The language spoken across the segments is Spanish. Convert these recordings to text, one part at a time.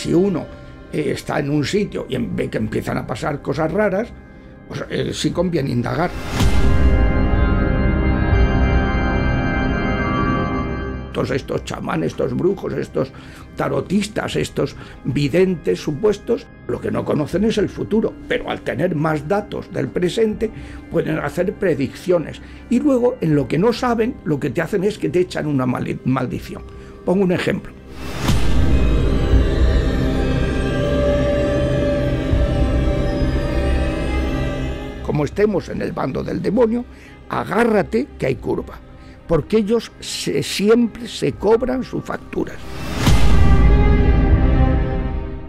si uno está en un sitio y ve que empiezan a pasar cosas raras, pues sí conviene indagar. Todos estos chamanes, estos brujos, estos tarotistas, estos videntes supuestos, lo que no conocen es el futuro, pero al tener más datos del presente pueden hacer predicciones. Y luego, en lo que no saben, lo que te hacen es que te echan una maldición. Pongo un ejemplo. Como estemos en el bando del demonio, agárrate que hay curva, porque ellos siempre se cobran sus facturas.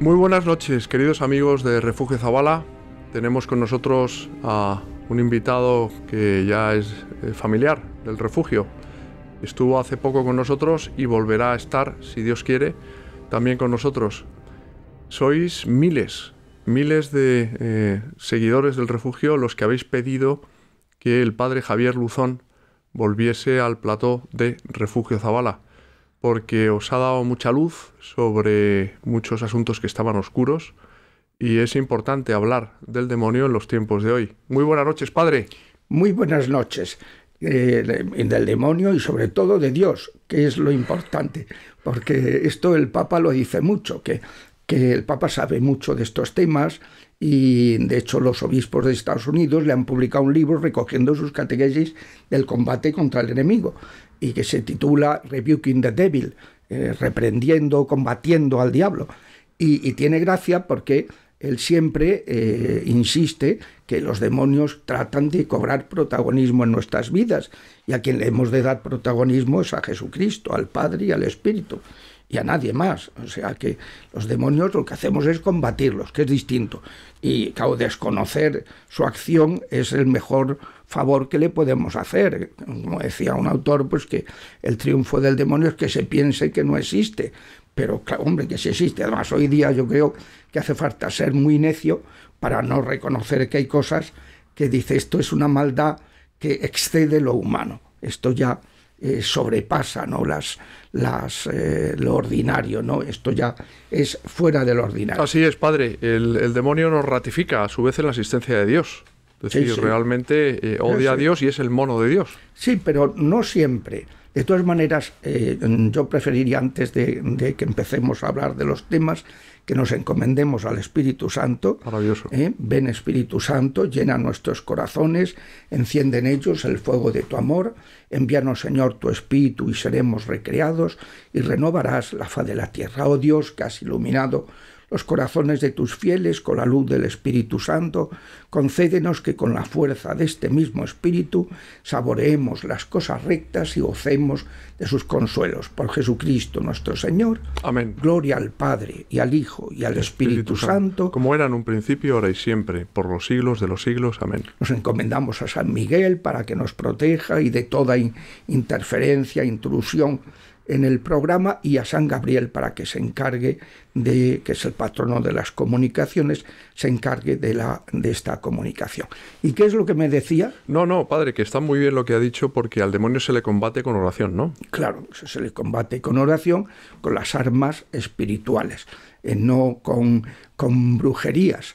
Muy buenas noches, queridos amigos de Refugio Zabala. Tenemos con nosotros a un invitado que ya es familiar del refugio. Estuvo hace poco con nosotros y volverá a estar, si Dios quiere, también con nosotros. Sois miles de seguidores del refugio los que habéis pedido que el padre Javier Luzón volviese al plató de Refugio Zabala, porque os ha dado mucha luz sobre muchos asuntos que estaban oscuros y es importante hablar del demonio en los tiempos de hoy. Muy buenas noches, padre. Muy buenas noches. Del demonio y sobre todo de Dios, que es lo importante, porque esto el Papa lo dice mucho, que el Papa sabe mucho de estos temas y de hecho los obispos de Estados Unidos le han publicado un libro recogiendo sus catequesis del combate contra el enemigo y que se titula Rebuking the Devil, reprendiendo, combatiendo al diablo, y tiene gracia porque él siempre insiste que los demonios tratan de cobrar protagonismo en nuestras vidas y a quien le hemos de dar protagonismo es a Jesucristo, al Padre y al Espíritu y a nadie más. O sea que los demonios lo que hacemos es combatirlos, que es distinto, y claro, desconocer su acción es el mejor favor que le podemos hacer. Como decía un autor, pues que el triunfo del demonio es que se piense que no existe. Pero claro, hombre, que sí existe. Además, hoy día yo creo que hace falta ser muy necio para no reconocer que hay cosas que dice esto es una maldad que excede lo humano. Esto ya sobrepasa, ¿no? Lo ordinario, ¿no? Esto ya es fuera de lo ordinario. Así es, padre. El demonio nos ratifica a su vez en la existencia de Dios. Es decir, sí. Realmente odia a Dios y es el mono de Dios. Sí, pero no siempre. De todas maneras, yo preferiría, antes de que empecemos a hablar de los temas, que nos encomendemos al Espíritu Santo. Maravilloso. Ven, Espíritu Santo, llena nuestros corazones, enciende en ellos el fuego de tu amor, envíanos, Señor, tu Espíritu y seremos recreados y renovarás la faz de la tierra. Oh Dios, que has iluminado los corazones de tus fieles con la luz del Espíritu Santo, concédenos que con la fuerza de este mismo Espíritu saboreemos las cosas rectas y gocemos de sus consuelos. Por Jesucristo nuestro Señor. Amén. Gloria al Padre, y al Hijo, y al Espíritu Santo. Como era en un principio, ahora y siempre, por los siglos de los siglos. Amén. Nos encomendamos a San Miguel para que nos proteja y de toda interferencia, intrusión en el programa, y a San Gabriel para que se encargue que es el patrono de las comunicaciones, se encargue de esta comunicación. ¿Y qué es lo que me decía? No, padre, que está muy bien lo que ha dicho, porque al demonio se le combate con oración, ¿no? Claro, se le combate con oración, con las armas espirituales, no con brujerías.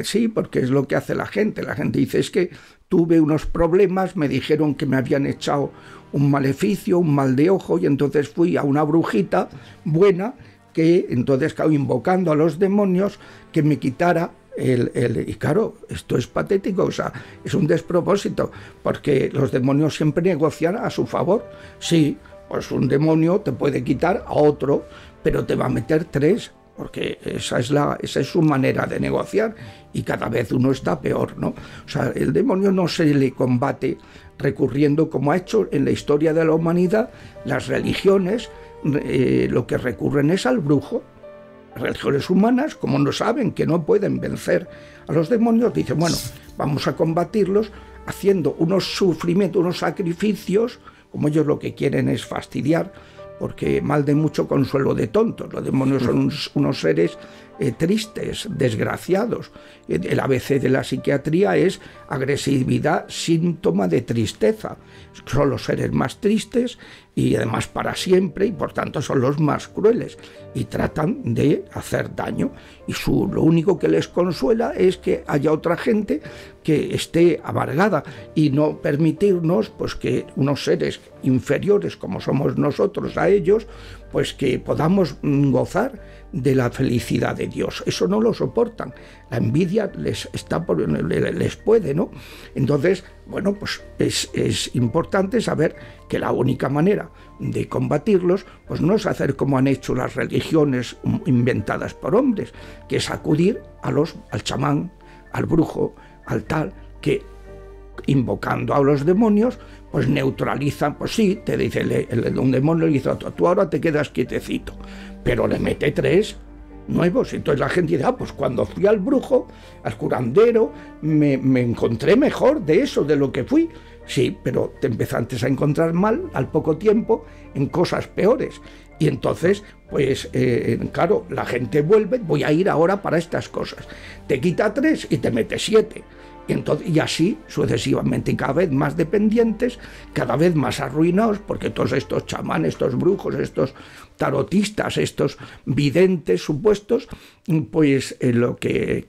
Sí, porque es lo que hace la gente. La gente dice, es que tuve unos problemas, me dijeron que me habían echado un maleficio, un mal de ojo, y entonces fui a una brujita buena que entonces, invocando a los demonios, que me quitara y claro, esto es patético, o sea, es un despropósito, porque los demonios siempre negocian a su favor. Sí, pues un demonio te puede quitar a otro, pero te va a meter tres, porque esa es su manera de negociar, y cada vez uno está peor, ¿no? O sea, el demonio no se le combate recurriendo, como ha hecho en la historia de la humanidad las religiones, lo que recurren es al brujo. Religiones humanas, como no saben que no pueden vencer a los demonios, dicen, bueno, vamos a combatirlos haciendo unos sufrimientos, unos sacrificios, como ellos lo que quieren es fastidiar, porque mal de mucho consuelo de tontos. Los demonios son unos seres tristes, desgraciados. El ABC de la psiquiatría es agresividad, síntoma de tristeza. Son los seres más tristes, y además para siempre, y por tanto son los más crueles y tratan de hacer daño, y lo único que les consuela es que haya otra gente que esté amargada, y no permitirnos pues que unos seres inferiores como somos nosotros a ellos, pues que podamos gozar de la felicidad de Dios. Eso no lo soportan. La envidia les puede, ¿no? Entonces, bueno, pues es importante saber que la única manera de combatirlos pues no es hacer como han hecho las religiones inventadas por hombres, que es acudir al chamán, al brujo, al tal, que invocando a los demonios pues neutralizan. Pues sí, te dice un demonio, le dice, tú ahora te quedas quietecito, pero le mete 3 nuevos. Entonces la gente dice, pues cuando fui al brujo, al curandero, me encontré mejor de eso, de lo que fui. Sí, pero te empezaste a encontrar mal al poco tiempo en cosas peores. Y entonces, pues claro, la gente vuelve, voy a ir ahora para estas cosas. Te quita 3 y te mete 7. Y así sucesivamente, y cada vez más dependientes, cada vez más arruinados, porque todos estos chamanes, estos brujos, estos tarotistas, estos videntes supuestos, pues lo que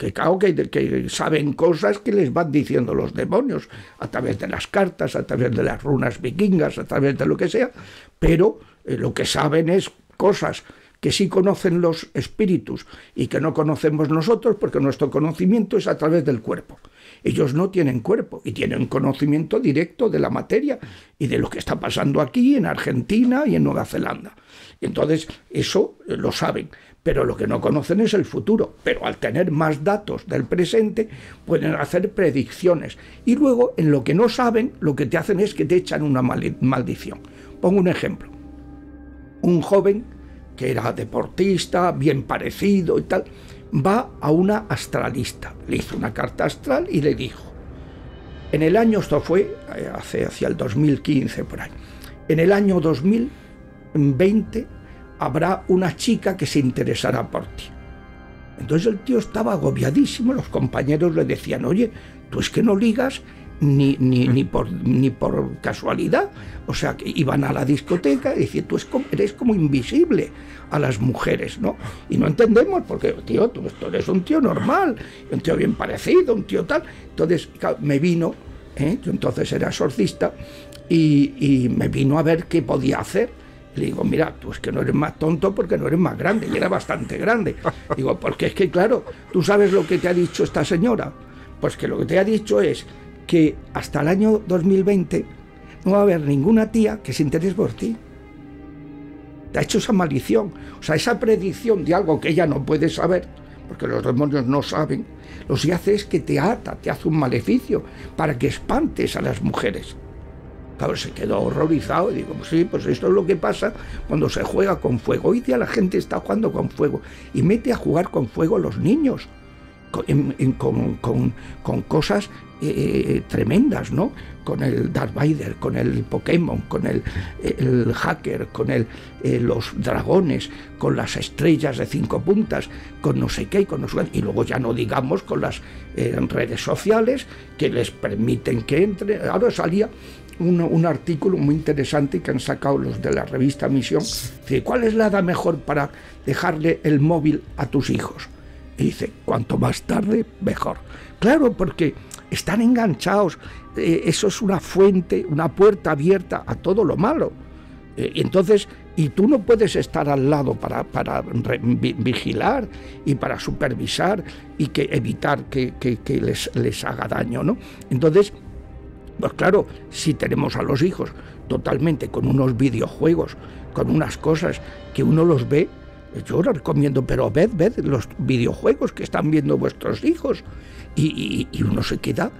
saben cosas que les van diciendo los demonios, a través de las cartas, a través de las runas vikingas, a través de lo que sea, pero lo que saben es cosas que sí conocen los espíritus y que no conocemos nosotros, porque nuestro conocimiento es a través del cuerpo. Ellos no tienen cuerpo y tienen conocimiento directo de la materia y de lo que está pasando aquí en Argentina y en Nueva Zelanda. Y entonces eso lo saben, pero lo que no conocen es el futuro. Pero al tener más datos del presente pueden hacer predicciones. Y luego en lo que no saben, lo que te hacen es que te echan una maldición. Pongo un ejemplo. Un joven que era deportista, bien parecido y tal, va a una astralista, le hizo una carta astral y le dijo, en el año, esto fue hacia el 2015 por ahí, en el año 2020 habrá una chica que se interesará por ti. Entonces el tío estaba agobiadísimo, los compañeros le decían, oye, tú es que no ligas ni por casualidad. O sea, que iban a la discoteca y decían, tú eres como invisible a las mujeres, ¿no? Y no entendemos, porque, tío, tú eres un tío normal, un tío bien parecido, un tío tal. Entonces me vino, yo entonces era exorcista, y me vino a ver qué podía hacer. Le digo, mira, tú es que no eres más tonto porque no eres más grande, y era bastante grande. Digo, porque es que, claro, ¿tú sabes lo que te ha dicho esta señora? Pues que lo que te ha dicho es que hasta el año 2020 no va a haber ninguna tía que se interese por ti. Te ha hecho esa maldición, o sea, esa predicción de algo que ella no puede saber, porque los demonios no saben. Lo que hace es que te hace un maleficio para que espantes a las mujeres. Claro, se quedó horrorizado y digo, pues sí, pues esto es lo que pasa cuando se juega con fuego. Hoy día la gente está jugando con fuego y mete a jugar con fuego a los niños, con cosas tremendas, ¿no? Con el Darth Vader, con el Pokémon, con el hacker, con los dragones, con las estrellas de 5 puntas, con no sé qué, y luego ya no digamos con las redes sociales que les permiten que entre. Ahora salía un artículo muy interesante que han sacado los de la revista Misión. Dice, ¿cuál es la edad mejor para dejarle el móvil a tus hijos? Y dice, cuanto más tarde, mejor. Claro, porque están enganchados. Eso es una fuente, una puerta abierta a todo lo malo. Entonces, y tú no puedes estar al lado para vigilar y para supervisar y evitar que les haga daño, ¿no? Entonces, pues claro, si tenemos a los hijos totalmente con unos videojuegos, con unas cosas que uno los ve, yo les recomiendo, pero ved los videojuegos que están viendo vuestros hijos, y uno se queda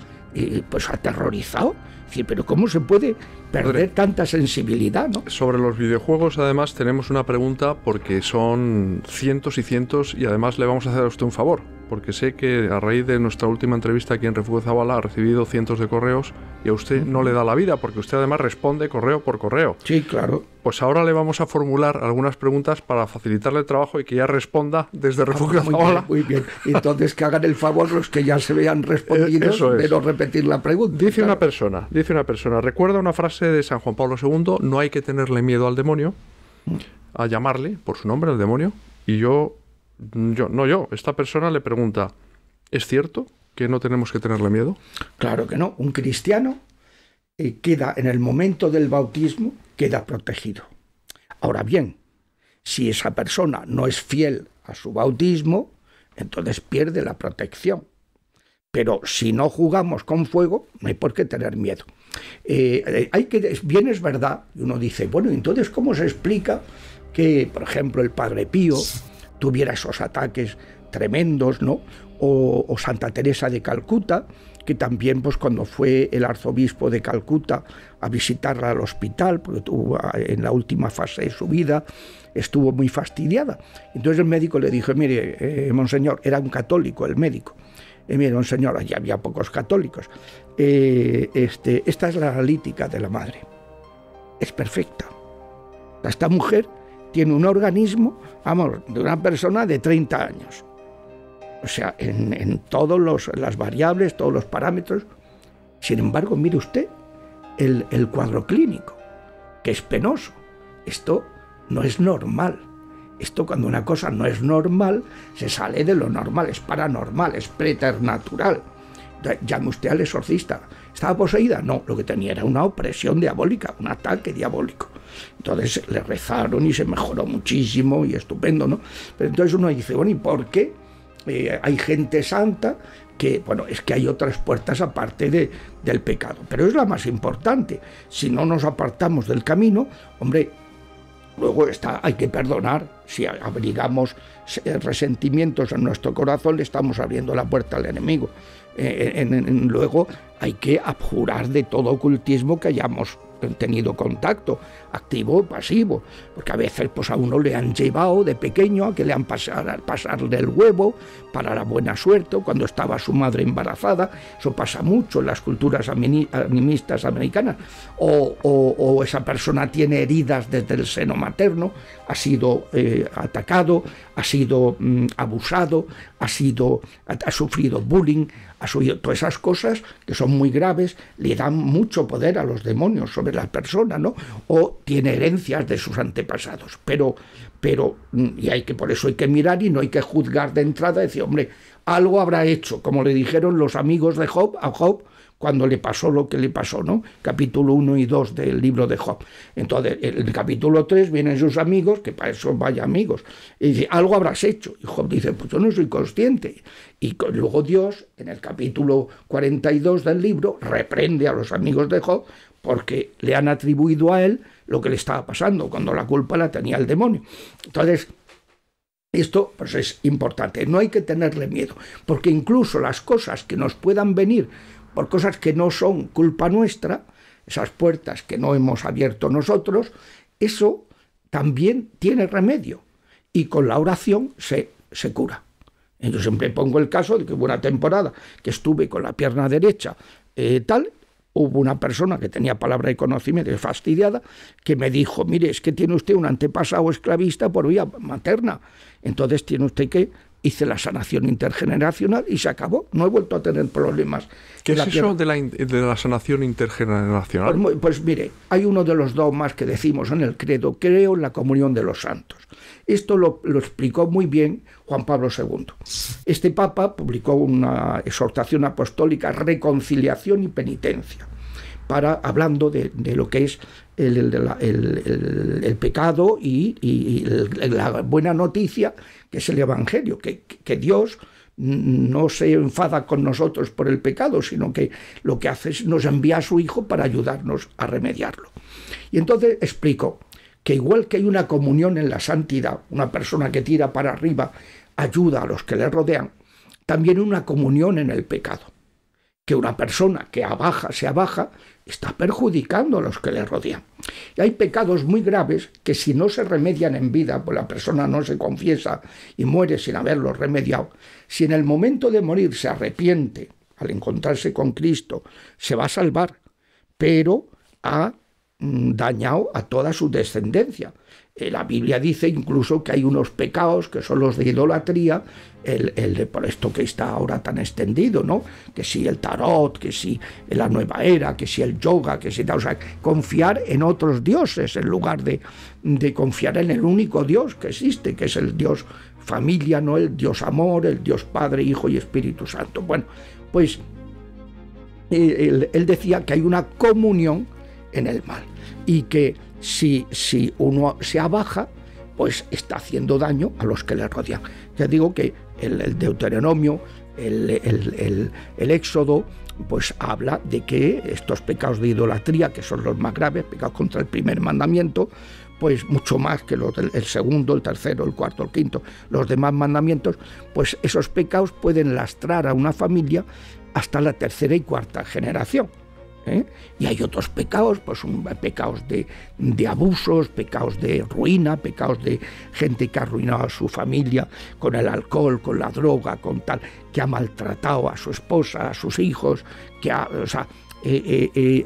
pues aterrorizado. Decir, pero ¿cómo se puede perder tanta sensibilidad, ¿no? Sobre los videojuegos, además, tenemos una pregunta, porque son cientos y cientos, y además le vamos a hacer a usted un favor, porque sé que a raíz de nuestra última entrevista aquí en Refugio Zabala ha recibido cientos de correos y a usted no le da la vida, porque usted además responde correo por correo. Sí, claro. Pues ahora le vamos a formular algunas preguntas para facilitarle el trabajo y que ya responda desde Refugio Zabala. Muy bien. Entonces que hagan el favor los que ya se vean respondidos de no repetir la pregunta. Dice una persona, recuerda una frase frase de San Juan Pablo II: no hay que tenerle miedo al demonio, a llamarle por su nombre, al demonio. Y esta persona le pregunta: ¿es cierto que no tenemos que tenerle miedo? Claro que no. Un cristiano queda, en el momento del bautismo, queda protegido. Ahora bien, si esa persona no es fiel a su bautismo, entonces pierde la protección. Pero si no jugamos con fuego, no hay por qué tener miedo. Bien es verdad, y uno dice, bueno, entonces ¿cómo se explica que, por ejemplo, el Padre Pío tuviera esos ataques tremendos, ¿no? O Santa Teresa de Calcuta, que también, pues, cuando fue el arzobispo de Calcuta a visitarla al hospital, porque en la última fase de su vida estuvo muy fastidiada. Entonces el médico le dijo, mire, monseñor, era un católico el médico, mire, monseñor, allí había pocos católicos, esta es la analítica de la madre, es perfecta. Esta mujer tiene un organismo, vamos, de una persona de 30 años. O sea, en todas las variables, todos los parámetros. Sin embargo, mire usted el cuadro clínico, que es penoso. Esto no es normal. Esto, cuando una cosa no es normal, se sale de lo normal, es paranormal, es preternatural. Llame usted al exorcista. ¿Estaba poseída? No, lo que tenía era una opresión diabólica, un ataque diabólico. Entonces le rezaron y se mejoró muchísimo y estupendo, ¿no? Pero entonces uno dice, bueno, ¿y por qué hay gente santa? Que, bueno, es que hay otras puertas aparte del pecado, pero es la más importante. Si no nos apartamos del camino, hombre, luego hay que perdonar. Si abrigamos resentimientos en nuestro corazón, le estamos abriendo la puerta al enemigo. Luego hay que abjurar de todo ocultismo que hayamos tenido contacto, activo o pasivo, porque a veces, pues, a uno le han llevado de pequeño a que le han pasarle el huevo para la buena suerte, cuando estaba su madre embarazada. Eso pasa mucho en las culturas animistas americanas. O esa persona tiene heridas desde el seno materno, ha sido atacado, ha sido abusado, ha sufrido bullying, ha sufrido todas esas cosas que son muy graves, le dan mucho poder a los demonios sobre la persona, ¿no? O tiene herencias de sus antepasados. Pero por eso hay que mirar y no hay que juzgar de entrada, decir, hombre, algo habrá hecho, como le dijeron los amigos de Job a Job cuando le pasó lo que le pasó, ¿no? Capítulo 1 y 2 del libro de Job. Entonces, en el capítulo 3 vienen sus amigos, que para eso vaya amigos, y dice, algo habrás hecho. Y Job dice, pues yo no soy consciente. Y luego Dios, en el capítulo 42 del libro, reprende a los amigos de Job porque le han atribuido a él lo que le estaba pasando, cuando la culpa la tenía el demonio. Entonces, esto, pues, es importante. No hay que tenerle miedo, porque incluso las cosas que nos puedan venir por cosas que no son culpa nuestra, esas puertas que no hemos abierto nosotros, eso también tiene remedio, y con la oración se cura. Yo siempre pongo el caso de que hubo una temporada que estuve con la pierna derecha hubo una persona que tenía palabra de conocimiento y fastidiada, que me dijo, mire, es que tiene usted un antepasado esclavista por vía materna, entonces tiene usted que... Hice la sanación intergeneracional y se acabó. No he vuelto a tener problemas. ¿Qué es eso de la sanación intergeneracional? Pues mire, hay uno de los dogmas que decimos en el credo: creo en la comunión de los santos. Esto lo explicó muy bien Juan Pablo II. Este papa publicó una exhortación apostólica, Reconciliación y Penitencia, hablando de lo que es el pecado y la buena noticia, que es el Evangelio, que Dios no se enfada con nosotros por el pecado, sino que lo que hace es nos envía a su Hijo para ayudarnos a remediarlo. Y entonces explicó que igual que hay una comunión en la santidad, una persona que tira para arriba ayuda a los que le rodean, también una comunión en el pecado. Que una persona que se abaja está perjudicando a los que le rodean. Y hay pecados muy graves que, si no se remedian en vida, pues la persona no se confiesa y muere sin haberlos remediado. Si en el momento de morir se arrepiente, al encontrarse con Cristo, se va a salvar, pero ha dañado a toda su descendencia. La Biblia dice incluso que hay unos pecados que son los de idolatría, por esto que está ahora tan extendido, ¿no? Que si el tarot, que si la nueva era, que si el yoga, que si tal, o sea, confiar en otros dioses en lugar de confiar en el único Dios que existe, que es el Dios familia, ¿no? El Dios amor, el Dios Padre, Hijo y Espíritu Santo. Bueno, pues él decía que hay una comunión en el mal y que si uno se abaja, pues está haciendo daño a los que le rodean. Ya digo que el Deuteronomio, el Éxodo, pues habla de que estos pecados de idolatría, que son los más graves, pecados contra el primer mandamiento, pues mucho más que los del segundo, el tercero, el cuarto, el quinto, los demás mandamientos, pues esos pecados pueden lastrar a una familia hasta la tercera y cuarta generación. Y hay otros pecados, pues pecados de abusos, pecados de ruina, pecados de gente que ha arruinado a su familia con el alcohol, con la droga, con tal, que ha maltratado a su esposa, a sus hijos,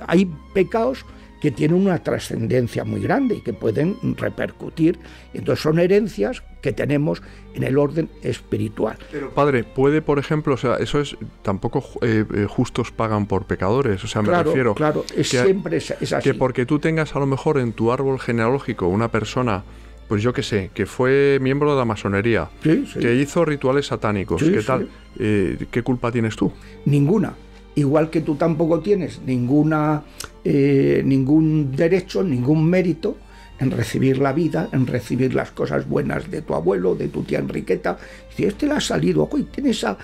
hay pecados que tienen una trascendencia muy grande y que pueden repercutir. Entonces son herencias que tenemos en el orden espiritual. Pero padre, puede, por ejemplo, o sea, eso es, tampoco justos pagan por pecadores, o sea, me refiero... Claro, siempre es así. Que porque tú tengas a lo mejor en tu árbol genealógico una persona, pues yo qué sé, que fue miembro de la masonería, sí. que hizo rituales satánicos, sí, ¿qué tal? ¿Qué culpa tienes tú? Ninguna. Igual que tú tampoco tienes ningún derecho, ningún mérito en recibir la vida, en recibir las cosas buenas de tu abuelo, de tu tía Enriqueta. Si este le ha salido, hoy tiene esa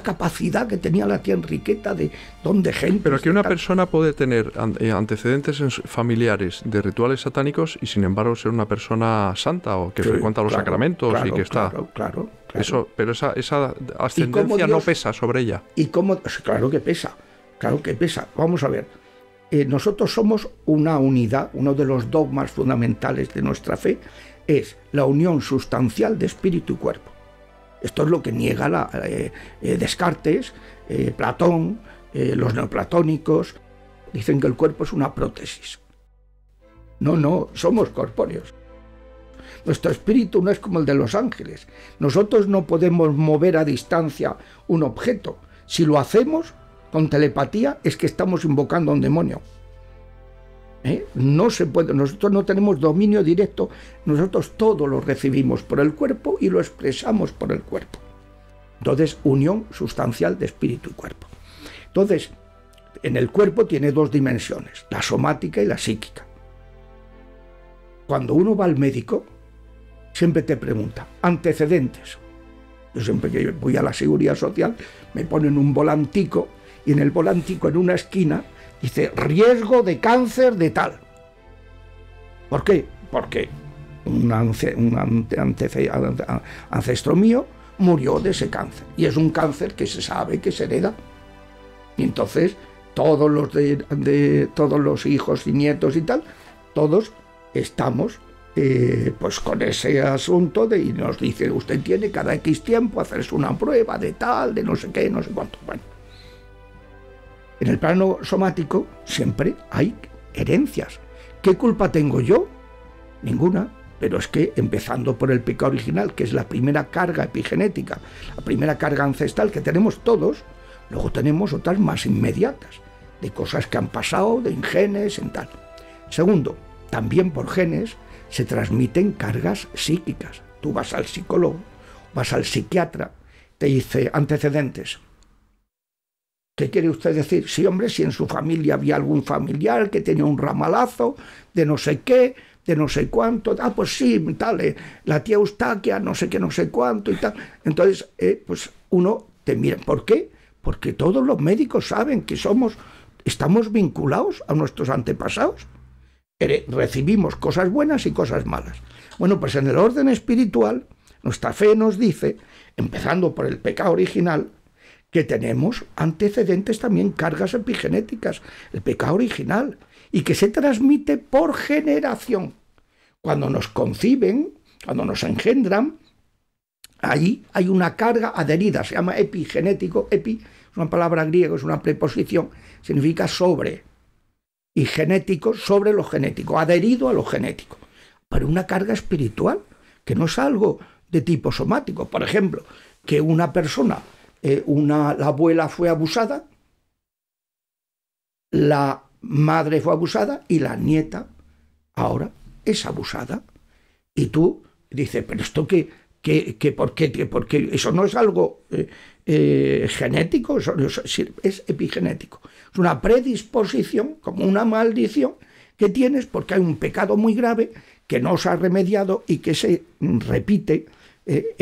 capacidad que tenía la tía Enriqueta de don de gente. Pero que una persona puede tener antecedentes familiares de rituales satánicos y sin embargo ser una persona santa o que frecuenta los sacramentos y que está... Claro. Eso, pero esa ascendencia no pesa sobre ella. Claro que pesa. Vamos a ver. Nosotros somos una unidad. Uno de los dogmas fundamentales de nuestra fe es la unión sustancial de espíritu y cuerpo. Esto es lo que niega Descartes, Platón, los neoplatónicos. Dicen que el cuerpo es una prótesis. No, somos corpóreos. Nuestro espíritu no es como el de los ángeles. Nosotros no podemos mover a distancia un objeto. Si lo hacemos con telepatía es que estamos invocando a un demonio. No se puede. Nosotros no tenemos dominio directo. Nosotros todo lo recibimos por el cuerpo y lo expresamos por el cuerpo. Entonces, unión sustancial de espíritu y cuerpo. Entonces, en el cuerpo tiene dos dimensiones, la somática y la psíquica. Cuando uno va al médico, siempre te pregunta, antecedentes. Yo siempre que voy a la Seguridad Social me ponen un volantico y en el volantico en una esquina dice riesgo de cáncer de tal. ¿Por qué? Porque un ancestro mío murió de ese cáncer y es un cáncer que se sabe que se hereda. Y entonces todos los hijos y nietos y tal, todos estamos pues con ese asunto y nos dice, usted tiene cada X tiempo hacerse una prueba de tal, de no sé qué, no sé cuánto. Bueno, en el plano somático siempre hay herencias. ¿Qué culpa tengo yo? Ninguna, pero es que empezando por el pecado original, que es la primera carga epigenética, la primera carga ancestral que tenemos todos, luego tenemos otras más inmediatas, de cosas que han pasado, de genes, en tal. Segundo, también por genes se transmiten cargas psíquicas. Tú vas al psicólogo, vas al psiquiatra, te dice antecedentes. ¿Qué quiere usted decir? Sí, hombre, si en su familia había algún familiar que tenía un ramalazo de no sé qué, de no sé cuánto. Ah, pues sí, tal, la tía Eustaquia, no sé qué, no sé cuánto y tal. Entonces, pues uno te mira. ¿Por qué? Porque todos los médicos saben que estamos vinculados a nuestros antepasados. Recibimos cosas buenas y cosas malas. Bueno, pues en el orden espiritual, nuestra fe nos dice, empezando por el pecado original, que tenemos antecedentes también, cargas epigenéticas, el pecado original, y que se transmite por generación. Cuando nos conciben, cuando nos engendran, ahí hay una carga adherida, se llama epigenético. Epi es una palabra griega, es una preposición, significa sobre. y genético sobre lo genético, adherido a lo genético, pero una carga espiritual, que no es algo de tipo somático. Por ejemplo, que una persona, la abuela fue abusada, la madre fue abusada y la nieta ahora es abusada. Y tú dices, pero esto ¿por qué? Eso no es algo genético, eso es epigenético. Es una predisposición, como una maldición que tienes porque hay un pecado muy grave que no se ha remediado y que se repite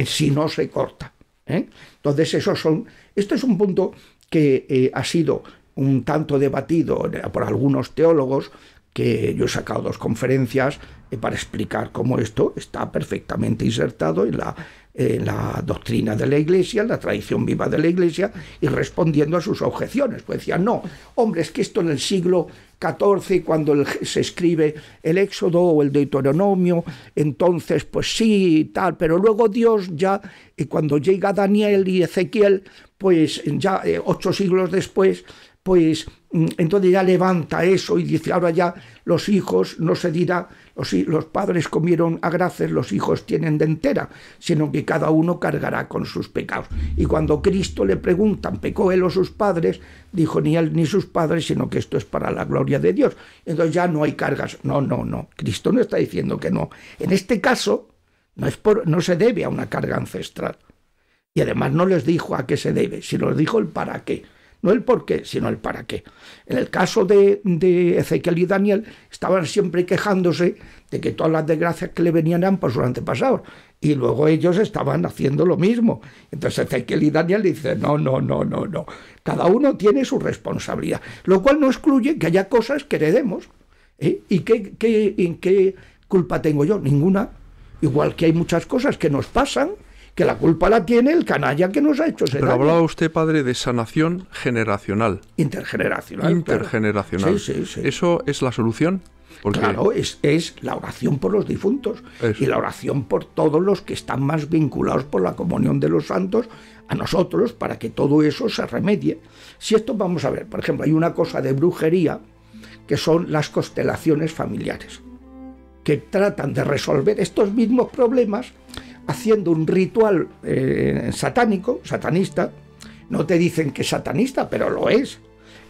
si no se corta. Entonces esto es un punto que ha sido un tanto debatido por algunos teólogos, que yo he sacado 2 conferencias para explicar cómo esto está perfectamente insertado en la doctrina de la Iglesia, en la tradición viva de la Iglesia, y respondiendo a sus objeciones. Pues decían, no, hombre, es que esto en el siglo XIV, cuando se escribe el Éxodo o el Deuteronomio, entonces pues sí, tal, pero luego Dios ya, cuando llega Daniel y Ezequiel, pues ya 8 siglos después, pues entonces ya levanta eso y dice, ahora ya los hijos, no se dirá, los padres comieron agraces, los hijos tienen dentera, sino que cada uno cargará con sus pecados. Y cuando Cristo le preguntan, ¿pecó él o sus padres? Dijo, ni él ni sus padres, sino que esto es para la gloria de Dios. Entonces ya no hay cargas. No. Cristo no está diciendo que no. En este caso, no se debe a una carga ancestral. Y además no les dijo a qué se debe, sino les dijo el para qué. No el por qué, sino el para qué. En el caso de Ezequiel y Daniel, estaban siempre quejándose de que todas las desgracias que le venían eran por sus antepasados. Y luego ellos estaban haciendo lo mismo. Entonces Ezequiel y Daniel dicen, no. Cada uno tiene su responsabilidad. Lo cual no excluye que haya cosas que heredemos. ¿Y en qué culpa tengo yo? Ninguna. Igual que hay muchas cosas que nos pasan, que la culpa la tiene el canalla que nos ha hecho ese daño. Pero hablaba usted, padre, de sanación generacional. Intergeneracional. Claro. Sí. ¿Eso es la solución? Porque... Claro, es la oración por los difuntos. Eso. Y la oración por todos los que están más vinculados por la comunión de los santos a nosotros, para que todo eso se remedie. Si esto, vamos a ver, por ejemplo, hay una cosa de brujería que son las constelaciones familiares, que tratan de resolver estos mismos problemas haciendo un ritual satanista. No te dicen que es satanista, pero lo es,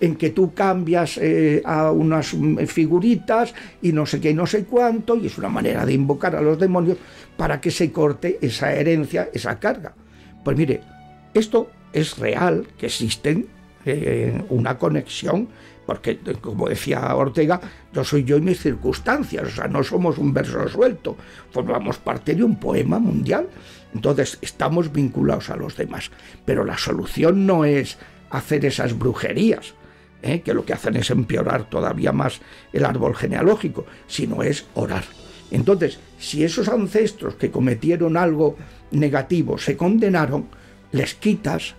en que tú cambias a unas figuritas y no sé qué y no sé cuánto, y es una manera de invocar a los demonios para que se corte esa herencia, esa carga. Pues mire, esto es real, que existen una conexión, porque, como decía Ortega, yo soy yo y mis circunstancias, o sea, no somos un verso suelto, formamos parte de un poema mundial, entonces estamos vinculados a los demás. Pero la solución no es hacer esas brujerías, que lo que hacen es empeorar todavía más el árbol genealógico, sino es orar. Entonces, si esos ancestros que cometieron algo negativo se condenaron, les quitas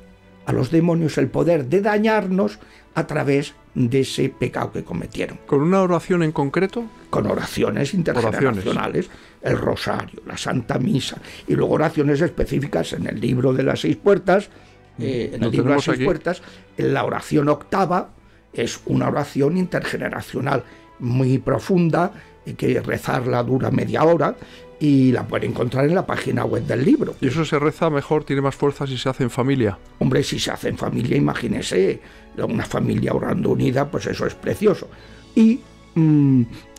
a los demonios el poder de dañarnos a través de ese pecado que cometieron. ¿Con una oración en concreto? Con oraciones intergeneracionales, el rosario, la Santa Misa, y luego oraciones específicas en el libro de las 6 puertas, en el libro de las 6 puertas, la oración octava es una oración intergeneracional muy profunda, que rezarla dura media hora, y la pueden encontrar en la página web del libro. ¿Y eso se reza mejor, tiene más fuerza si se hace en familia? Hombre, si se hace en familia, imagínese, una familia orando unida, pues eso es precioso. Y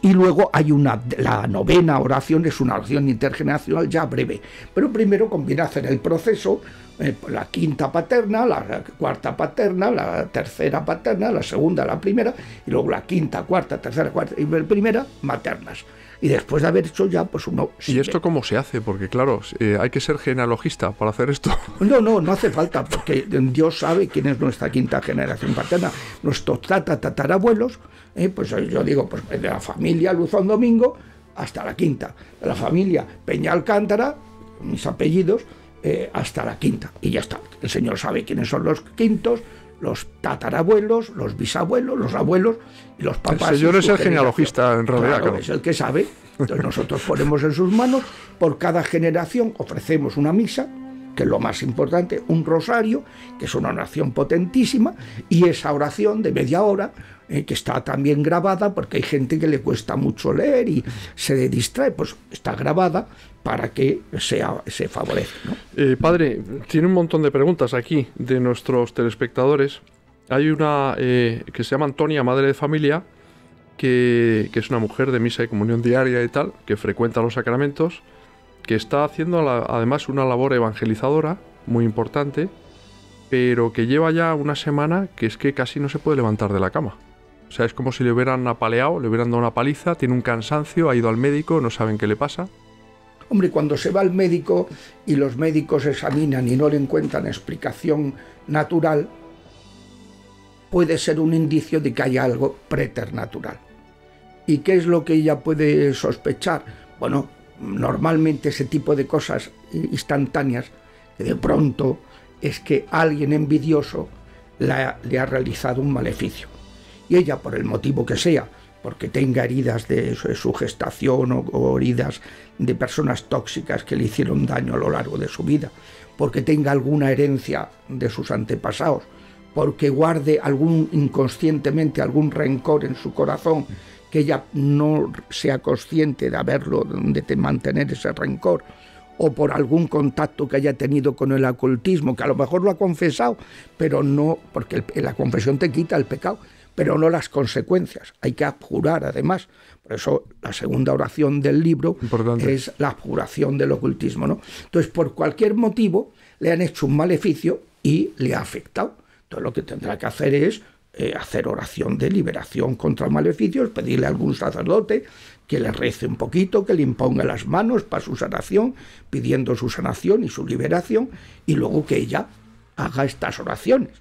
luego hay la novena oración, es una oración intergeneracional ya breve, pero primero conviene hacer el proceso, la quinta paterna, la cuarta paterna, la tercera paterna, la segunda, la primera, y luego la quinta, cuarta, tercera, cuarta y primera, maternas. Y después de haber hecho ya, pues uno... ¿Y esto cómo se hace? Porque claro, hay que ser genealogista para hacer esto. No hace falta, porque Dios sabe quién es nuestra quinta generación paterna. Nuestros tatarabuelos, pues yo digo, pues de la familia Luzón Domingo hasta la quinta. De la familia Peña Alcántara, mis apellidos, hasta la quinta. Y ya está. El Señor sabe quiénes son los quintos, los tatarabuelos, los bisabuelos, los abuelos y los papás. El Señor es el genealogista, en realidad. Claro, es el que sabe. Entonces nosotros ponemos en sus manos, por cada generación ofrecemos una misa, que es lo más importante, un rosario, que es una oración potentísima, y esa oración de media hora, que está también grabada, porque hay gente que le cuesta mucho leer y se distrae, pues está grabada para que se favorezca, ¿no? Padre, tiene un montón de preguntas aquí de nuestros telespectadores. Hay una que se llama Antonia, madre de familia, que es una mujer de misa y comunión diaria y tal, que frecuenta los sacramentos, que está haciendo además una labor evangelizadora muy importante, pero que lleva ya una semana que es que casi no se puede levantar de la cama. O sea, es como si le hubieran apaleado, le hubieran dado una paliza, tiene un cansancio, ha ido al médico, no saben qué le pasa. Hombre, cuando se va al médico y los médicos examinan y no le encuentran explicación natural, puede ser un indicio de que hay algo preternatural. ¿Y qué es lo que ella puede sospechar? Bueno, normalmente ese tipo de cosas instantáneas, que de pronto es que alguien envidioso le ha realizado un maleficio. Y ella, por el motivo que sea, porque tenga heridas de su gestación o heridas de personas tóxicas que le hicieron daño a lo largo de su vida, porque tenga alguna herencia de sus antepasados, porque guarde inconscientemente algún rencor en su corazón, que ella no sea consciente de de mantener ese rencor, o por algún contacto que haya tenido con el ocultismo, que a lo mejor lo ha confesado, pero no, porque la confesión te quita el pecado, pero no las consecuencias. Hay que abjurar, además. Por eso la segunda oración del libro es la abjuración del ocultismo, ¿no? Entonces, por cualquier motivo, le han hecho un maleficio y le ha afectado. Entonces, lo que tendrá que hacer es hacer oración de liberación contra maleficios, pedirle a algún sacerdote que le rece un poquito, que le imponga las manos para su sanación, pidiendo su sanación y su liberación, y luego que ella haga estas oraciones.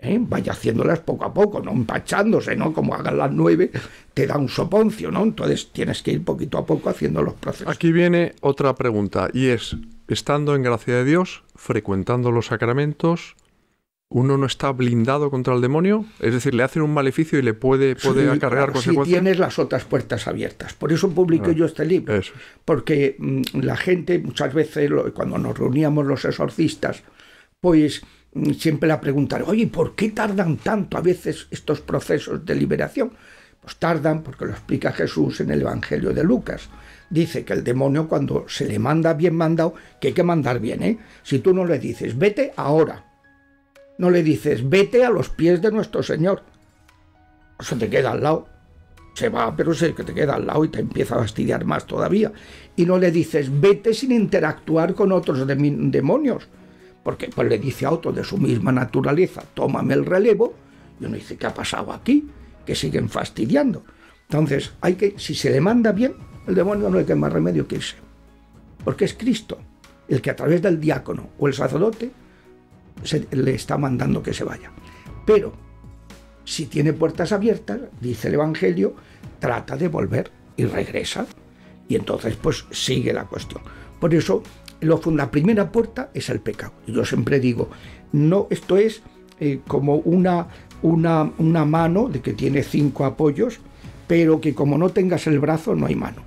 Vaya haciéndolas poco a poco, no empachándose, ¿no? Como hagan las 9, te da un soponcio, ¿no? Entonces tienes que ir poquito a poco haciendo los procesos. Aquí viene otra pregunta, y es, estando en gracia de Dios, frecuentando los sacramentos, ¿uno no está blindado contra el demonio? Es decir, le hacen un maleficio y le puede acarrear consecuencias. Si tienes las otras puertas abiertas. Por eso publico yo este libro. Eso es. Porque la gente, muchas veces, cuando nos reuníamos los exorcistas, pues siempre la preguntan, oye, ¿por qué tardan tanto a veces estos procesos de liberación? Pues tardan porque lo explica Jesús en el Evangelio de Lucas. Dice que el demonio, cuando se le manda bien mandado, que hay que mandar bien, ¿eh? Si tú no le dices, vete ahora, no le dices, vete a los pies de nuestro Señor, se te queda al lado, se va, pero se te queda al lado y te empieza a fastidiar más todavía. Y no le dices, vete sin interactuar con otros demonios, porque pues le dice a otro de su misma naturaleza, tómame el relevo, y uno dice, ¿qué ha pasado aquí? Que siguen fastidiando. Entonces, si se le manda bien, el demonio no hay que más remedio que irse, porque es Cristo el que a través del diácono o el sacerdote le está mandando que se vaya. Pero si tiene puertas abiertas, dice el Evangelio, trata de volver y regresa, y entonces pues sigue la cuestión. Por eso la primera puerta es el pecado. Y yo siempre digo, no, esto es como una mano de que tiene 5 apoyos, pero que como no tengas el brazo no hay mano.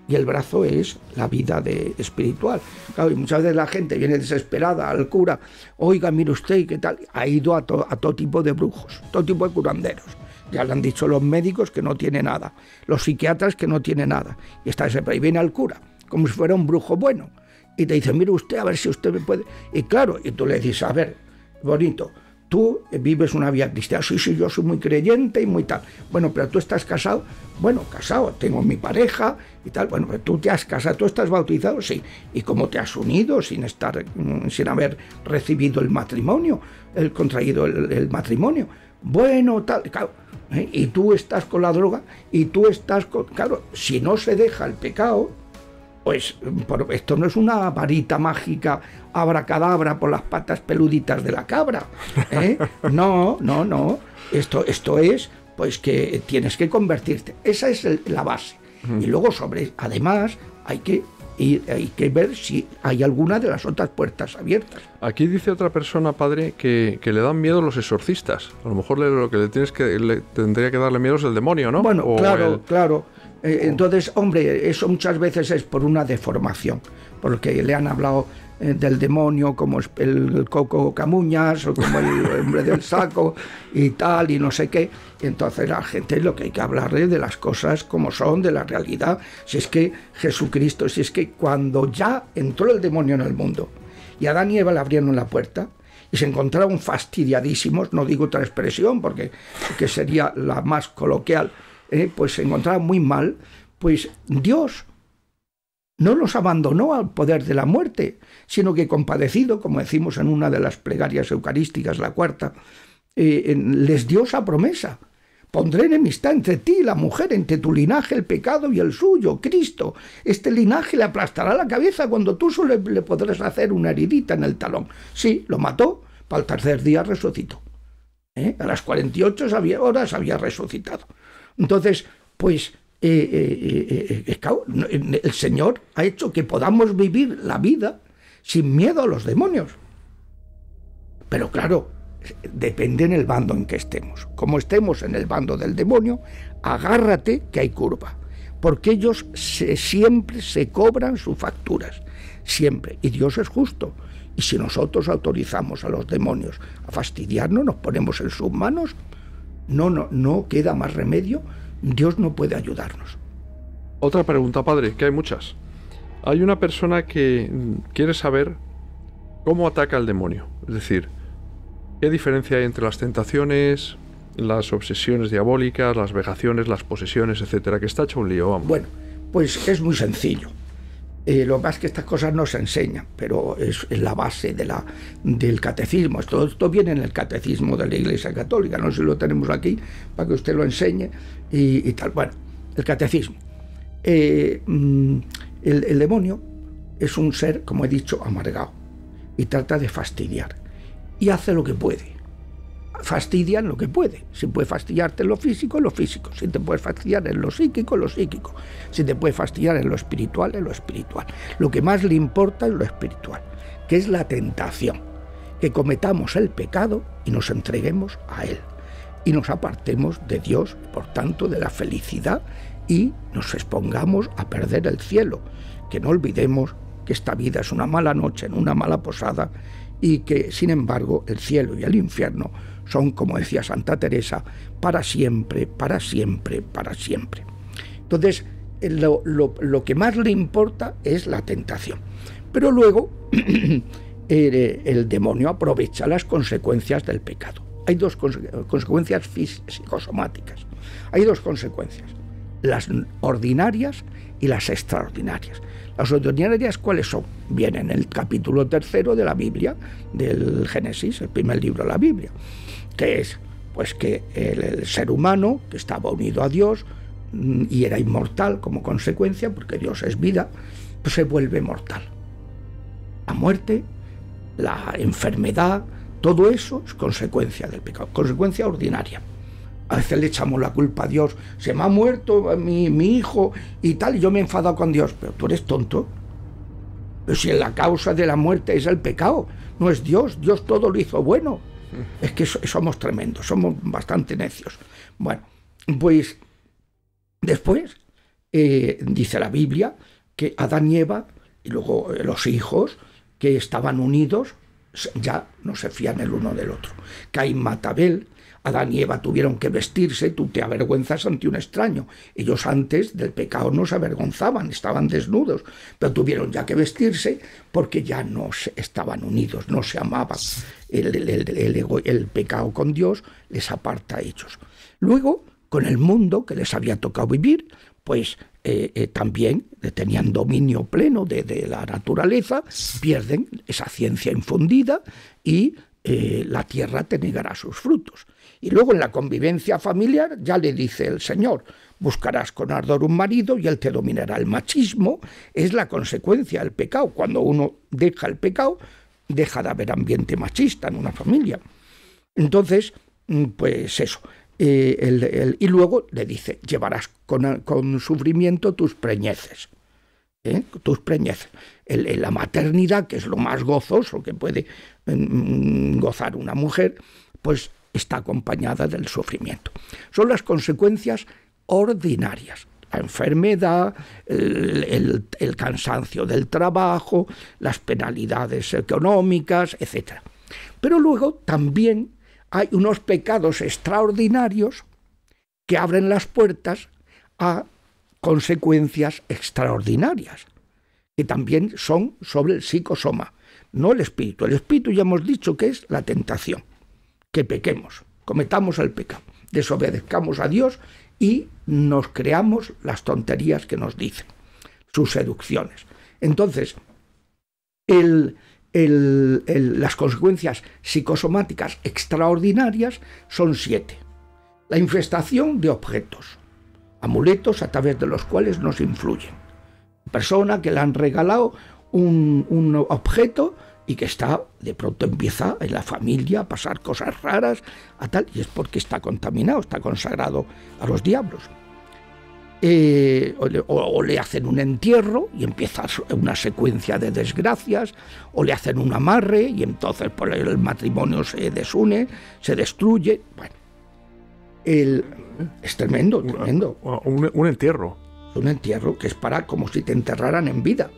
Y el brazo es la vida espiritual. Claro, y muchas veces la gente viene desesperada al cura, oiga, mire usted, ¿qué tal? Ha ido a todo tipo de brujos, todo tipo de curanderos. Ya le han dicho los médicos que no tiene nada, los psiquiatras que no tiene nada. Y está ese, y viene al cura, como si fuera un brujo bueno. Y te dice, mire usted, a ver si usted me puede... Y claro, y tú le dices, a ver, bonito, tú vives una vida cristiana. Sí, yo soy muy creyente y muy tal. Bueno, pero tú estás casado. Bueno, casado, tengo mi pareja y tal. Bueno, pero tú te has casado, tú estás bautizado, sí. ¿Y cómo te has unido sin haber recibido el matrimonio, contraído el matrimonio? Bueno, tal, claro. Y tú estás con la droga y tú estás con... Claro, si no se deja el pecado, pues esto no es una varita mágica abracadabra por las patas peluditas de la cabra, ¿eh? No. Esto es pues que tienes que convertirte. Esa es la base. Y luego además hay que ver si hay alguna de las otras puertas abiertas. Aquí dice otra persona, padre, que le dan miedo los exorcistas. A lo mejor lo que le tendría que darle miedo es el demonio, ¿no? Bueno, claro. Entonces, hombre, eso muchas veces es por una deformación, porque le han hablado del demonio, como el Coco Camuñas o como el hombre del saco y tal, y no sé qué. Y entonces la gente, lo que hay que hablarle de las cosas como son, de la realidad. Si es que Jesucristo, si es que cuando ya entró el demonio en el mundo y Adán y Eva le abrieron la puerta y se encontraron fastidiadísimos, no digo otra expresión porque sería la más coloquial, pues se encontraban muy mal, pues Dios no los abandonó al poder de la muerte, sino que compadecido, como decimos en una de las plegarias eucarísticas, la cuarta, les dio esa promesa. Pondré enemistad entre ti y la mujer, entre tu linaje el pecado y el suyo, Cristo. Este linaje le aplastará la cabeza cuando tú solo le podrás hacer una heridita en el talón. Sí, lo mató, para el tercer día resucitó. A las 48 horas había resucitado. Entonces, pues el Señor ha hecho que podamos vivir la vida sin miedo a los demonios. Pero claro, depende en el bando en que estemos. Como estemos en el bando del demonio, agárrate que hay curva, porque ellos siempre se cobran sus facturas, siempre, y Dios es justo. Y si nosotros autorizamos a los demonios a fastidiarnos, nos ponemos en sus manos, no queda más remedio. Dios no puede ayudarnos. Otra pregunta, padre, que hay muchas. Hay una persona que quiere saber cómo ataca el demonio, es decir, ¿qué diferencia hay entre las tentaciones, las obsesiones diabólicas, las vejaciones, las posesiones, etcétera? Que está hecho un lío, vamos. Bueno, pues es muy sencillo. Lo que pasa es que estas cosas no se enseñan, pero es la base del catecismo. Esto viene en el catecismo de la Iglesia Católica, no sé si lo tenemos aquí, para que usted lo enseñe y tal. Bueno, el catecismo. El demonio es un ser, como he dicho, amargado, y trata de fastidiar. Y hace lo que puede. Fastidia en lo que puede. Si puede fastidiarte en lo físico, Si te puedes fastidiar en lo psíquico, Si te puede fastidiar en lo espiritual, Lo que más le importa es lo espiritual, que es la tentación. Que cometamos el pecado y nos entreguemos a él. Y nos apartemos de Dios, por tanto, de la felicidad, y nos expongamos a perder el cielo. Que no olvidemos que esta vida es una mala noche en una mala posada, y que, sin embargo, el cielo y el infierno son, como decía Santa Teresa, para siempre, para siempre, para siempre. Entonces, lo que más le importa es la tentación. Pero luego, el demonio aprovecha las consecuencias del pecado. Hay dos consecuencias psicosomáticas. Hay dos consecuencias, las ordinarias y las extraordinarias. Las ordinarias, ¿cuáles son? Vienen en el capítulo 3 de la Biblia, del Génesis, el primer libro de la Biblia, que es pues que el ser humano, que estaba unido a Dios y era inmortal como consecuencia, porque Dios es vida, pues se vuelve mortal. La muerte, la enfermedad, todo eso es consecuencia del pecado, consecuencia ordinaria. A veces le echamos la culpa a Dios. Se me ha muerto mi hijo y tal, y yo me he enfadado con Dios. Pero tú eres tonto. Pero si la causa de la muerte es el pecado, no es Dios. Dios todo lo hizo bueno. Es que somos tremendos, somos bastante necios. Bueno, pues después dice la Biblia que Adán y Eva, y luego los hijos que estaban unidos, ya no se fían el uno del otro. Caín mata a Abel. Adán y Eva tuvieron que vestirse, tú te avergüenzas ante un extraño. Ellos antes del pecado no se avergonzaban, estaban desnudos, pero tuvieron ya que vestirse porque ya no estaban unidos, no se amaban. El pecado con Dios les aparta a ellos. Luego, con el mundo que les había tocado vivir, pues también tenían dominio pleno de la naturaleza, pierden esa ciencia infundida y la tierra te negará sus frutos. Y luego en la convivencia familiar ya le dice el Señor, buscarás con ardor un marido y él te dominará. El machismo es la consecuencia del pecado. Cuando uno deja el pecado, deja de haber ambiente machista en una familia. Entonces, pues eso. Y luego le dice, llevarás con sufrimiento tus preñeces. Tus preñeces. La maternidad, que es lo más gozoso que puede gozar una mujer, pues está acompañada del sufrimiento. Son las consecuencias ordinarias. la enfermedad, el cansancio del trabajo, las penalidades económicas, etc. Pero luego también hay unos pecados extraordinarios que abren las puertas a consecuencias extraordinarias, que también son sobre el psicosoma, no el espíritu. El espíritu ya hemos dicho que es la tentación, que pequemos, cometamos el pecado, desobedezcamos a Dios y nos creamos las tonterías que nos dicen, sus seducciones. Entonces, las consecuencias psicosomáticas extraordinarias son 7. La infestación de objetos, amuletos a través de los cuales nos influyen. Persona que le han regalado un objeto y que de pronto empieza en la familia a pasar cosas raras, y es porque está contaminado, está consagrado a los diablos. O le hacen un entierro y empieza una secuencia de desgracias, o le hacen un amarre y entonces el matrimonio se desune, se destruye. Bueno, es tremendo. Un entierro. Un entierro que es como si te enterraran en vida.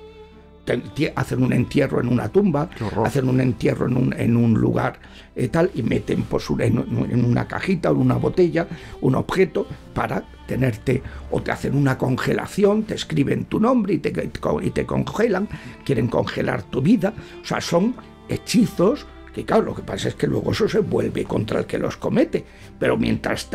Hacen un entierro en una tumba, hacen un entierro en un lugar y meten en una cajita o en una botella un objeto para tenerte, o te hacen una congelación, te escriben tu nombre y te congelan, quieren congelar tu vida. O sea, son hechizos que, claro, lo que pasa es que luego eso se vuelve contra el que los comete, pero mientras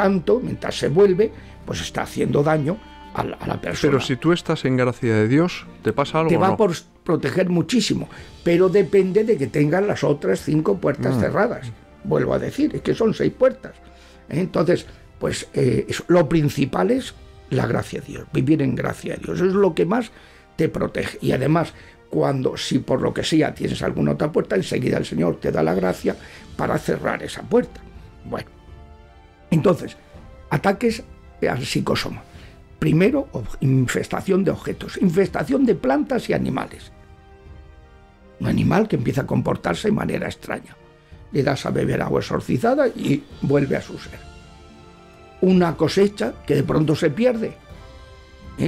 se vuelve, pues está haciendo daño a la persona. Pero si tú estás en gracia de Dios, ¿te pasa algo? Te va a proteger muchísimo, pero depende de que tengan las otras 5 puertas cerradas. Vuelvo a decir, es que son 6 puertas. Entonces, pues lo principal es la gracia de Dios, vivir en gracia de Dios. Eso es lo que más te protege. Y además, si por lo que sea tienes alguna otra puerta, enseguida el Señor te da la gracia para cerrar esa puerta. Bueno, entonces, ataques al psicosoma. Primero, infestación de objetos, infestación de plantas y animales. Un animal que empieza a comportarse de manera extraña. Le das a beber agua exorcizada y vuelve a su ser. Una cosecha que de pronto se pierde.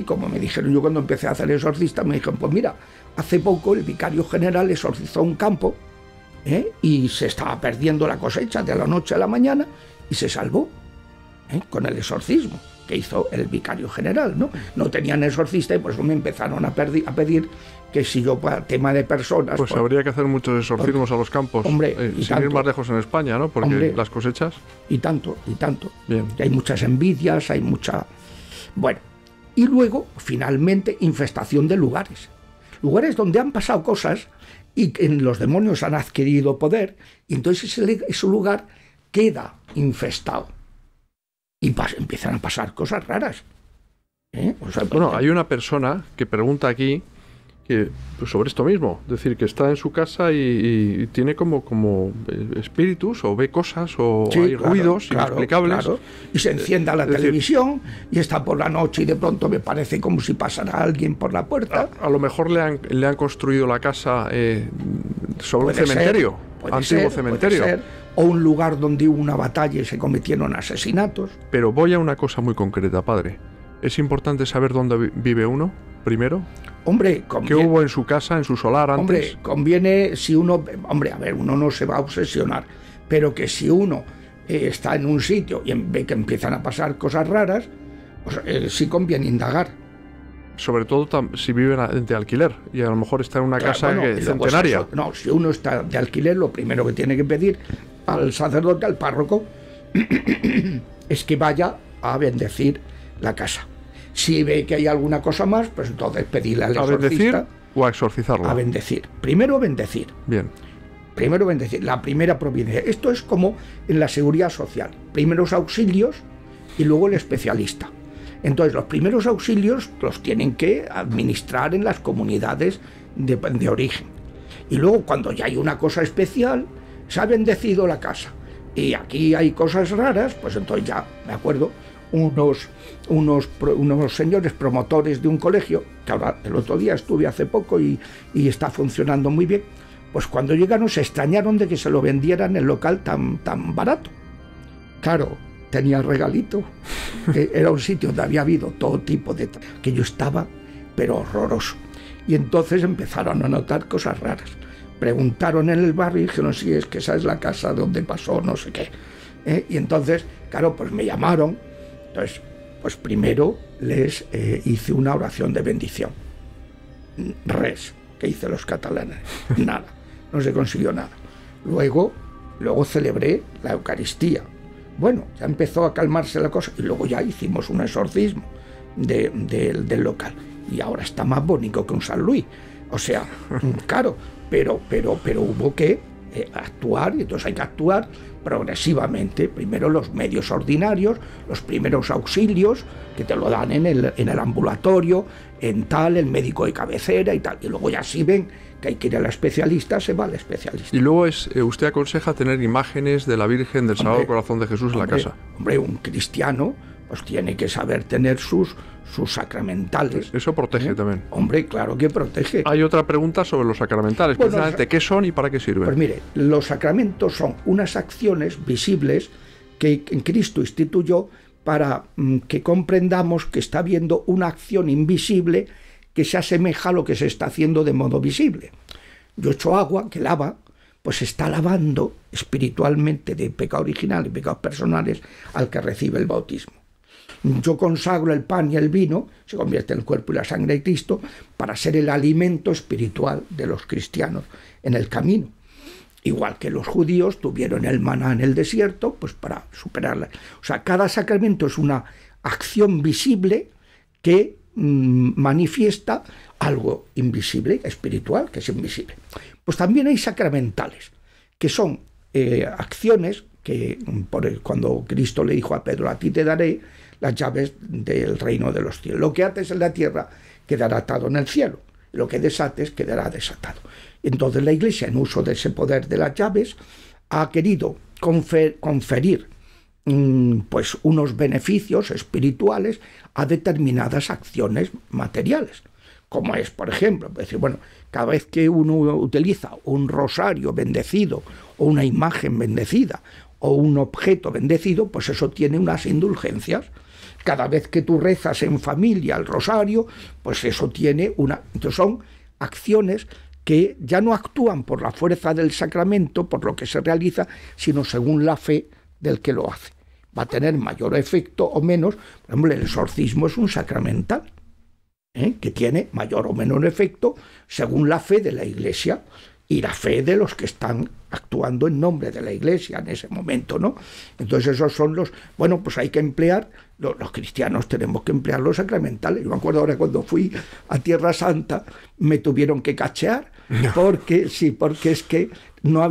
Como me dijeron yo cuando empecé a hacer exorcista, me dijeron, pues mira, hace poco el vicario general exorcizó un campo y se estaba perdiendo la cosecha de la noche a la mañana y se salvó con el exorcismo que hizo el vicario general, No tenían exorcista y por eso me empezaron a pedir que si yo, para tema de personas... Pues habría que hacer muchos exorcismos a los campos, sin ir más lejos en España, ¿no? Porque las cosechas... Y tanto. Bien. Y hay muchas envidias, hay mucha... Bueno, y luego, finalmente, infestación de lugares. Lugares donde han pasado cosas y los demonios han adquirido poder, y entonces ese lugar queda infestado. Y empiezan a pasar cosas raras. Bueno, hay una persona que pregunta aquí pues sobre esto mismo, es decir, que está en su casa y tiene como espíritus, o ve cosas, o hay ruidos inexplicables. Claro. Y se encienda la televisión y está por la noche y de pronto me parece como si pasara alguien por la puerta. A lo mejor le han construido la casa sobre un cementerio, antiguo cementerio. Puede ser, o un lugar donde hubo una batalla y se cometieron asesinatos. Pero voy a una cosa muy concreta, padre. ¿Es importante saber dónde vive uno, primero? Hombre, ¿qué hubo en su casa, en su solar antes? Hombre, conviene si uno... Hombre, a ver, uno no se va a obsesionar, pero que si uno está en un sitio y ve que empiezan a pasar cosas raras, pues sí conviene indagar. Sobre todo si vive de alquiler y a lo mejor está en una casa centenaria. Si uno está de alquiler, lo primero que tiene que pedir al sacerdote, al párroco, es que vaya a bendecir la casa. Si ve que hay alguna cosa más, pues entonces pedirle al exorcista. ¿A bendecir o a exorcizarla? A bendecir. Primero bendecir. Bien. Primero bendecir. La primera providencia. Esto es como en la seguridad social. Primeros auxilios y luego el especialista. Entonces, los primeros auxilios los tienen que administrar en las comunidades de origen. Y luego, cuando ya hay una cosa especial, se ha bendecido la casa. Y aquí hay cosas raras, pues entonces ya, me acuerdo, unos señores promotores de un colegio, que ahora el otro día estuve hace poco y está funcionando muy bien, pues cuando llegaron se extrañaron de que se lo vendieran el local tan barato. Claro, tenía regalito. Era un sitio donde había habido todo tipo de... que yo estaba, pero horroroso. Y entonces empezaron a notar cosas raras. Preguntaron en el barrio y dijeron, sí, es que esa es la casa donde pasó no sé qué. Y entonces, claro, pues me llamaron. Entonces, pues primero les hice una oración de bendición. Res, que hice los catalanes. Nada, no se consiguió nada. Luego celebré la Eucaristía. Bueno, ya empezó a calmarse la cosa y luego ya hicimos un exorcismo del local. Y ahora está más bonito que un San Luis. O sea, claro, pero hubo que actuar, y entonces hay que actuar progresivamente. Primero los medios ordinarios, los primeros auxilios, que te lo dan en el ambulatorio, en tal, el médico de cabecera y tal. Y luego ya si ven que hay que ir al especialista, se va al especialista. Y luego usted aconseja tener imágenes de la Virgen del Sagrado Corazón de Jesús en la casa. Hombre, un cristiano pues tiene que saber tener sus sacramentales. Eso protege también. Hombre, claro que protege. Hay otra pregunta sobre los sacramentales, bueno, precisamente, ¿qué son y para qué sirven? Pues mire, los sacramentos son unas acciones visibles que Cristo instituyó para que comprendamos que está habiendo una acción invisible que se asemeja a lo que se está haciendo de modo visible. Yo echo agua que lava, pues está lavando espiritualmente de pecado original y pecados personales al que recibe el bautismo. Yo consagro el pan y el vino, se convierte en el cuerpo y la sangre de Cristo, para ser el alimento espiritual de los cristianos en el camino. Igual que los judíos tuvieron el maná en el desierto, pues para superarla. O sea, cada sacramento es una acción visible que manifiesta algo invisible, espiritual, que es invisible. Pues también hay sacramentales, que son acciones que, cuando Cristo le dijo a Pedro, a ti te daré las llaves del reino de los cielos. Lo que ates en la tierra quedará atado en el cielo, lo que desates quedará desatado. Entonces la Iglesia, en uso de ese poder de las llaves, ha querido conferir pues unos beneficios espirituales a determinadas acciones materiales, como es, por ejemplo, decir, bueno, cada vez que uno utiliza un rosario bendecido o una imagen bendecida o un objeto bendecido, pues eso tiene unas indulgencias. Cada vez que tú rezas en familia el rosario, pues eso tiene una... Entonces son acciones que ya no actúan por la fuerza del sacramento, por lo que se realiza, sino según la fe del que lo hace. Va a tener mayor efecto o menos. Por ejemplo, el exorcismo es un sacramental, que tiene mayor o menor efecto según la fe de la Iglesia y la fe de los que están actuando en nombre de la Iglesia en ese momento, ¿no? Entonces esos son los... Bueno, pues hay que emplear, los cristianos tenemos que emplear los sacramentales. Yo me acuerdo ahora cuando fui a Tierra Santa, me tuvieron que cachear, porque es que no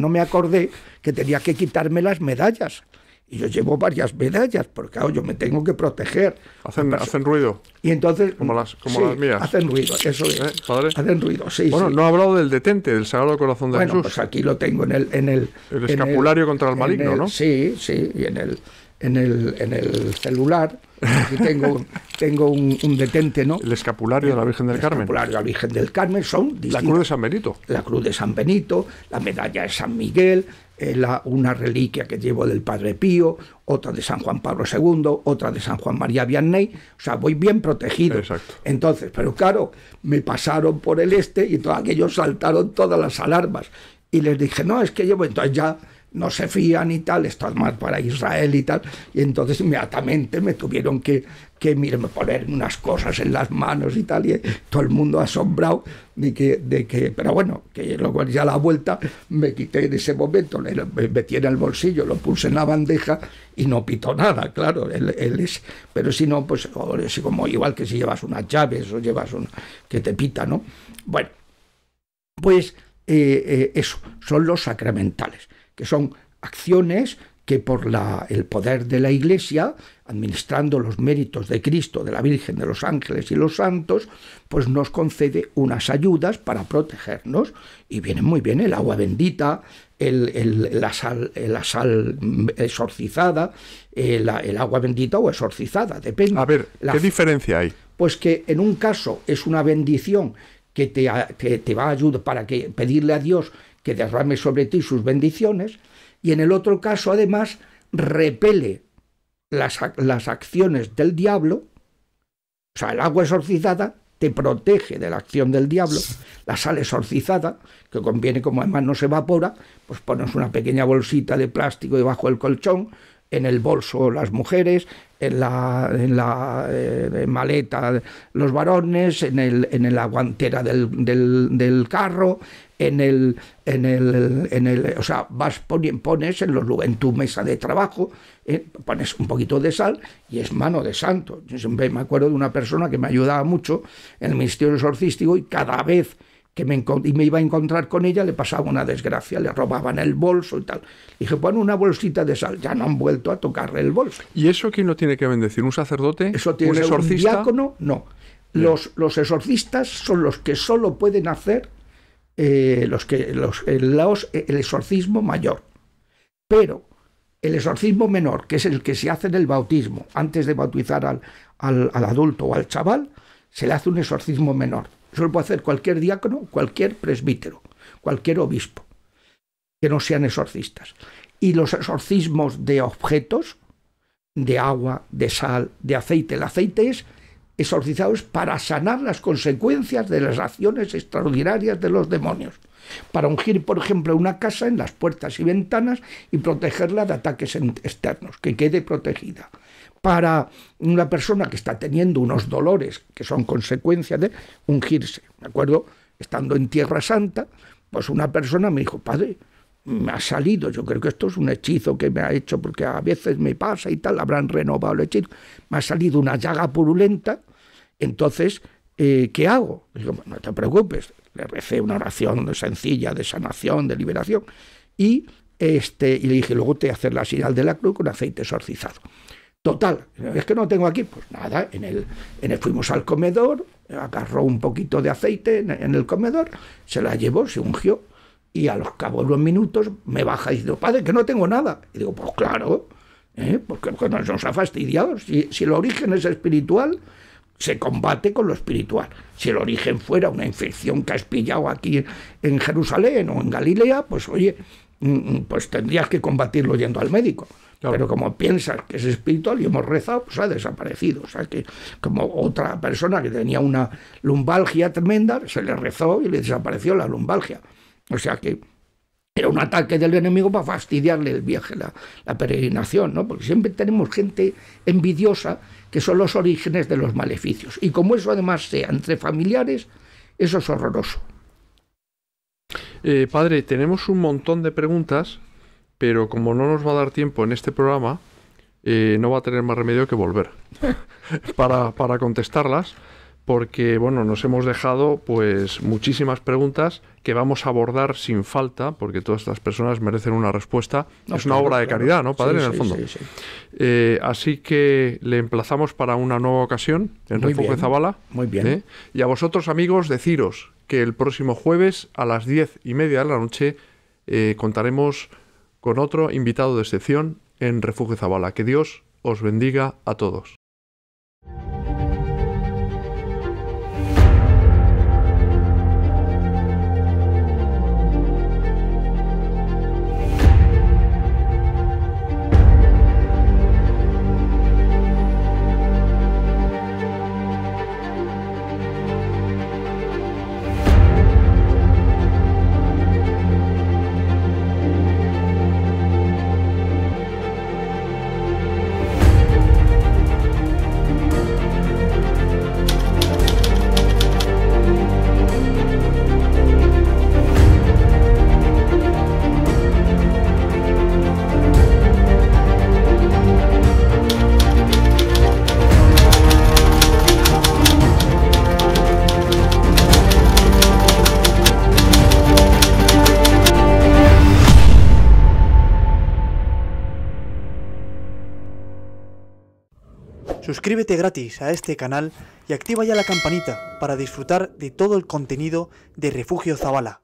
me acordé que tenía que quitarme las medallas. Y yo llevo varias medallas, porque claro, yo me tengo que proteger. ¿Hacen ruido? Y entonces, como las mías. Hacen ruido, eso es. ¿Padre? Hacen ruido, sí. Bueno, sí. no ha hablado del detente, del Sagrado Corazón de Jesús. Bueno, pues aquí lo tengo en el escapulario contra el maligno, ¿no? Sí, y en el celular. Aquí tengo un detente, ¿no? El escapulario de la Virgen del Carmen. El escapulario de la Virgen del Carmen son distintas. La cruz de San Benito. La cruz de San Benito, la medalla de San Miguel, una reliquia que llevo del Padre Pío, otra de San Juan Pablo II, otra de San Juan María Vianney. O sea, voy bien protegido. Exacto. Entonces, pero claro, me pasaron por el y todos aquellos saltaron todas las alarmas. Y les dije, no, es que llevo... Entonces ya no se fían y tal, esto es más para Israel y tal, y entonces inmediatamente me tuvieron que poner unas cosas en las manos y tal, y todo el mundo asombrado de que pero bueno, que luego ya a la vuelta me quité en ese momento, me metí en el bolsillo, lo puse en la bandeja y no pitó nada, claro, pero si no, pues es como igual que si llevas unas llaves o llevas que te pita, ¿no? Bueno, pues eso, son los sacramentales, que son acciones que por el poder de la Iglesia, administrando los méritos de Cristo, de la Virgen, de los ángeles y los santos, pues nos concede unas ayudas para protegernos. Y viene muy bien el agua bendita, la sal exorcizada, el agua bendita o exorcizada, depende. A ver, ¿qué diferencia hay? Pues que en un caso es una bendición que te va a ayudar para pedirle a Dios que derrame sobre ti sus bendiciones, y en el otro caso, además, repele las acciones del diablo. O sea, el agua exorcizada te protege de la acción del diablo. La sal exorcizada, que conviene, como además no se evapora, pues pones una pequeña bolsita de plástico debajo del colchón, en el bolso las mujeres, en la maleta los varones, en la guantera del carro, o sea, pones en tu mesa de trabajo, pones un poquito de sal y es mano de santo. Yo siempre me acuerdo de una persona que me ayudaba mucho en el ministerio exorcístico, y cada vez que me iba a encontrar con ella le pasaba una desgracia, le robaban el bolso y tal. Y dije, pon una bolsita de sal. Ya no han vuelto a tocarle el bolso. ¿Y eso quién lo tiene que bendecir? ¿Un sacerdote? ¿Eso tiene ¿Un que ser exorcista? un diácono? No. Los exorcistas son los que solo pueden hacer el exorcismo mayor. Pero el exorcismo menor, que es el que se hace en el bautismo, antes de bautizar al adulto o al chaval, se le hace un exorcismo menor. Eso lo puede hacer cualquier diácono, cualquier presbítero, cualquier obispo, que no sean exorcistas. Y los exorcismos de objetos, de agua, de sal, de aceite. El aceite es exorcizado para sanar las consecuencias de las acciones extraordinarias de los demonios. Para ungir, por ejemplo, una casa en las puertas y ventanas y protegerla de ataques externos, que quede protegida. Para una persona que está teniendo unos dolores que son consecuencia de ungirse. Me acuerdo, estando en Tierra Santa, pues una persona me dijo, padre, me ha salido, yo creo que esto es un hechizo que me ha hecho, porque a veces me pasa y tal, habrán renovado el hechizo, me ha salido una llaga purulenta, entonces, ¿qué hago? Digo, no te preocupes, le recé una oración sencilla de sanación, de liberación, y le dije, luego te hacer la señal de la cruz con aceite exorcizado. Total, es que no tengo aquí, pues nada, fuimos al comedor, agarró un poquito de aceite en el comedor, se la llevó, se ungió, y a los cabos de unos minutos me baja y dice, padre, que no tengo nada. Y digo, pues claro, porque nos ha fastidiado. Si el origen es espiritual, se combate con lo espiritual. Si el origen fuera una infección que has pillado aquí en Jerusalén o en Galilea, pues oye, pues tendrías que combatirlo yendo al médico. Claro. Pero como piensas que es espiritual y hemos rezado, pues ha desaparecido. O sea que como otra persona que tenía una lumbalgia tremenda, se le rezó y le desapareció la lumbalgia. O sea que era un ataque del enemigo para fastidiarle el viaje, la peregrinación, ¿no? Porque siempre tenemos gente envidiosa que son los orígenes de los maleficios. Y como eso además sea entre familiares, eso es horroroso. Padre, tenemos un montón de preguntas, pero como no nos va a dar tiempo en este programa, no va a tener más remedio que volver para contestarlas, porque bueno, nos hemos dejado pues muchísimas preguntas que vamos a abordar sin falta, porque todas estas personas merecen una respuesta. No, es una obra de caridad, ¿no, padre? Sí, en el fondo. Sí. Así que le emplazamos para una nueva ocasión en Refugio Zabala. Muy bien. Y a vosotros, amigos, deciros que el próximo jueves a las 10:30 de la noche contaremos con otro invitado de excepción en Refugio Zabala. Que Dios os bendiga a todos. Suscríbete gratis a este canal y activa ya la campanita para disfrutar de todo el contenido de Refugio Zabala.